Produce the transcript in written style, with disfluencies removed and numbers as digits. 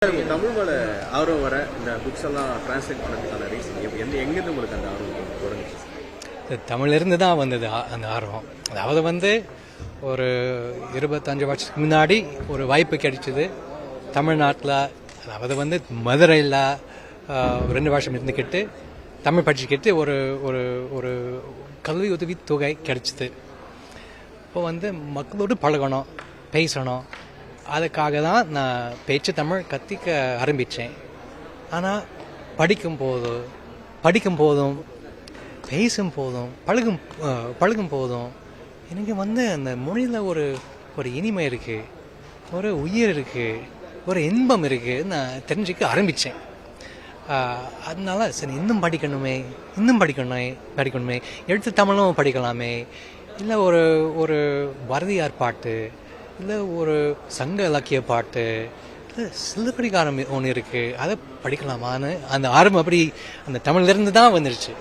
தமிழ் மேல ஆர்வம் வர இந்த புக்ஸ் எல்லாம் டிரான்ஸ்லேட் பண்ணதுக்கான ரீசன் எங்கேருந்து உங்களுக்கு அந்த ஆர்வம் தொடங்குச்சு? தமிழிலிருந்து தான் வந்தது அந்த ஆர்வம். அதாவது ஒரு 25 வருஷத்துக்கு முன்னாடி ஒரு வாய்ப்பு கிடைச்சிது தமிழ்நாட்டில். அதாவது மதுரையில் 2 வருஷம் இருந்துக்கிட்டு தமிழ் படிச்சுக்கிட்டு ஒரு ஒரு ஒரு கல்வி உதவி தொகை கிடைச்சிது. இப்போ மக்களோடு பழகணும், பேசணும். அதுக்காக தான் நான் பேச்சு தமிழ் கற்றுக்க ஆரம்பித்தேன். ஆனால் படிக்கும் போதும் பேசும் போதும் பழகும் போதும் எனக்கு அந்த மொழியில் ஒரு இனிமை இருக்குது, ஒரு உயிர் இருக்குது, ஒரு இன்பம் இருக்குது நான் தெரிஞ்சுக்க ஆரம்பித்தேன். அதனால சரி இன்னும் படிக்கணுமே, எழுத்து தமிழும் படிக்கலாமே, இல்லை ஒரு பாரதியார் பாட்டு, இல்லை ஒரு சங்க இலக்கிய பாட்டு, இல்லை சிலப்பதிகாரம் ஒன்று இருக்குது, அதை படிக்கலாமான்னு அந்த ஆர்வம் அப்படி அந்த தமிழ்லேருந்து தான் வந்துருச்சு.